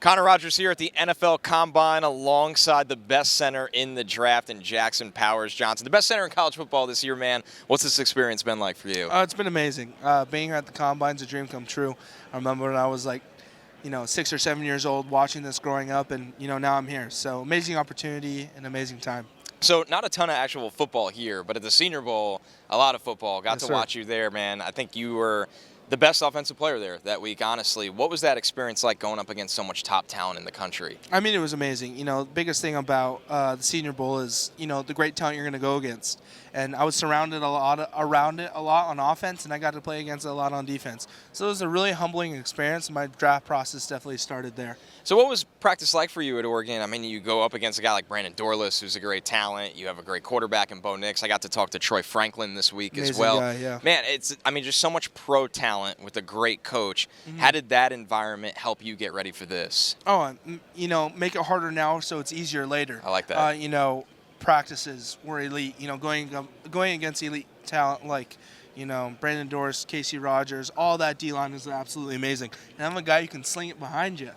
Connor Rogers here at the NFL Combine alongside the best center in the draft in Jackson Powers Johnson. The best center in college football this year, man. What's this experience been like for you? It's been amazing. Being here at the Combine's a dream come true. I remember when I was 6 or 7 years old watching this growing up, and, now I'm here. So amazing opportunity and amazing time. So not a ton of actual football here, but at the Senior Bowl, a lot of football. Got Yes, to watch you there, man. I think you were the best offensive player there that week, honestly. What was that experience like going up against so much top talent in the country? I mean, it was amazing. The biggest thing about the Senior Bowl is, the great talent you're going to go against. And I was surrounded around it a lot on offense, and I got to play against it a lot on defense. So it was a really humbling experience. My draft process definitely started there. So what was practice like for you at Oregon? I mean, you go up against a guy like Brandon Dorlus, who's a great talent. You have a great quarterback in Bo Nix. I got to talk to Troy Franklin this week Amazing as well. guy, yeah. Man, just so much pro talent with a great coach. Mm-hmm. How did that environment help you get ready for this? Oh, make it harder now so it's easier later. I like that. Practices were elite. Going against elite talent like, Brandon Dorlus, Casey Rogers, all that D-line is absolutely amazing. And having a guy who can sling it behind you.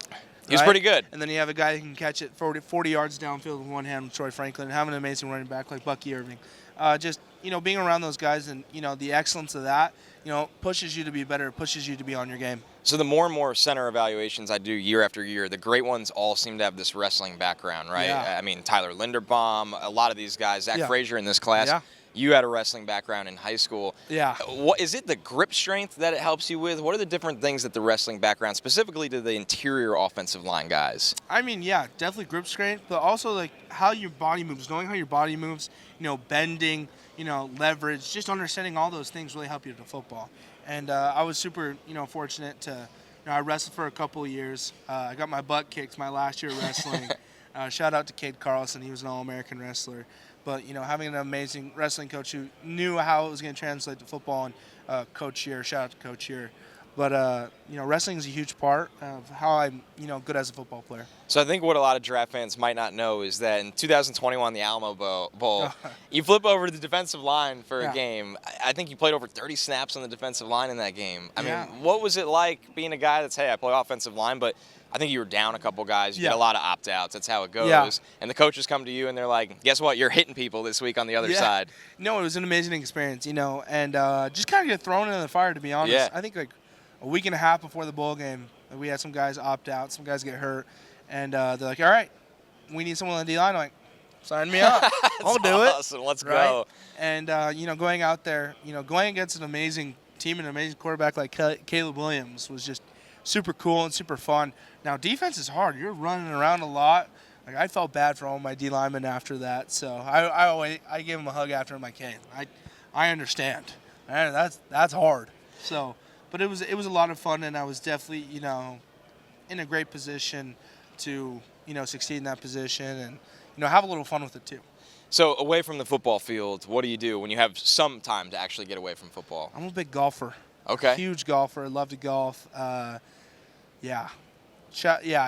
He's pretty good. And then you have a guy who can catch it 40 yards downfield with one hand, Troy Franklin, and having an amazing running back like Bucky Irving. Being around those guys and, the excellence of that, pushes you to be better, pushes you to be on your game. So the more and more center evaluations I do year after year, the great ones all seem to have this wrestling background, right? Yeah. I mean, Tyler Linderbaum, a lot of these guys, Zach Frazier in this class. Yeah. You had a wrestling background in high school. Yeah. What is it, the grip strength that it helps you with? What are the different things that the wrestling background, specifically to the interior offensive line guys? I mean, yeah, definitely grip strength, but also how your body moves, knowing how your body moves, bending, leverage, just understanding all those things really help you to football. And I was super, fortunate to, I wrestled for a couple of years. I got my butt kicked my last year wrestling. Shout out to Cade Carlson. He was an All-American wrestler. But, having an amazing wrestling coach who knew how it was going to translate to football, and Coach here, shout out to Coach here. But, wrestling is a huge part of how I'm, good as a football player. So I think what a lot of draft fans might not know is that in 2021, the Alamo Bowl, you flip over to the defensive line for a game. I think you played over 30 snaps on the defensive line in that game. I mean, what was it like being a guy that's, hey, I play offensive line, but I think you were down a couple guys. You get a lot of opt-outs. That's how it goes. Yeah. And the coaches come to you, and they're like, guess what? You're hitting people this week on the other side. No, it was an amazing experience, and just kind of get thrown into the fire, to be honest. Yeah. I think a week and a half before the bowl game, we had some guys opt out, some guys get hurt, and they're like, all right, we need someone on the D-line. I'm like, sign me up. I'll do it. Awesome. Let's go. And, going out there, going against an amazing team and an amazing quarterback like Caleb Williams was just super cool and super fun. Now, defense is hard. You're running around a lot. I felt bad for all my D linemen after that, so I gave him a hug after. I'm like, hey, I understand. That's hard. So, but it was a lot of fun, and I was definitely in a great position to succeed in that position and have a little fun with it too. So away from the football field, what do you do when you have some time to actually get away from football? I'm a big golfer. Okay. Huge golfer. Love to golf. I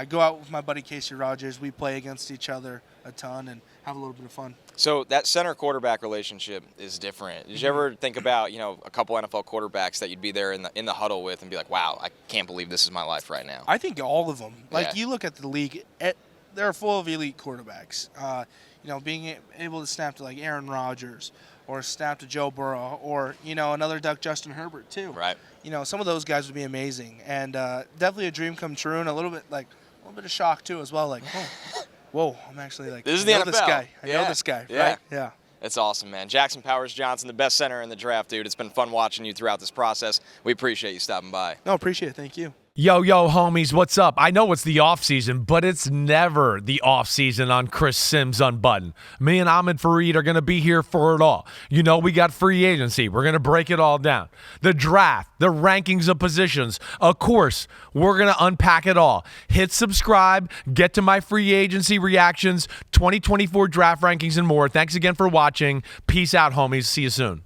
go out with my buddy Casey Rogers. We play against each other a ton and have a little bit of fun. So that center-quarterback relationship is different. Did you ever think about, a couple NFL quarterbacks that you'd be there in the huddle with and be like, wow, I can't believe this is my life right now? I think all of them. You look at the league, they're full of elite quarterbacks. Being able to snap to Aaron Rodgers or snap to Joe Burrow or, another Duck Justin Herbert too. Right. Some of those guys would be amazing. And definitely a dream come true and a little bit of shock too as well. Whoa, I'm actually this is the NFL. This guy. I know this guy, right? Yeah. That's awesome, man. Jackson Powers Johnson, the best center in the draft, dude. It's been fun watching you throughout this process. We appreciate you stopping by. No, appreciate it. Thank you. Yo, homies, what's up? I know it's the off-season, but it's never the off-season on Cris Sims Unbuttoned. Me and Ahmed Fareed are going to be here for it all. We got free agency. We're going to break it all down. The draft, the rankings of positions. Of course, we're going to unpack it all. Hit subscribe, get to my free agency reactions, 2024 draft rankings, and more. Thanks again for watching. Peace out, homies. See you soon.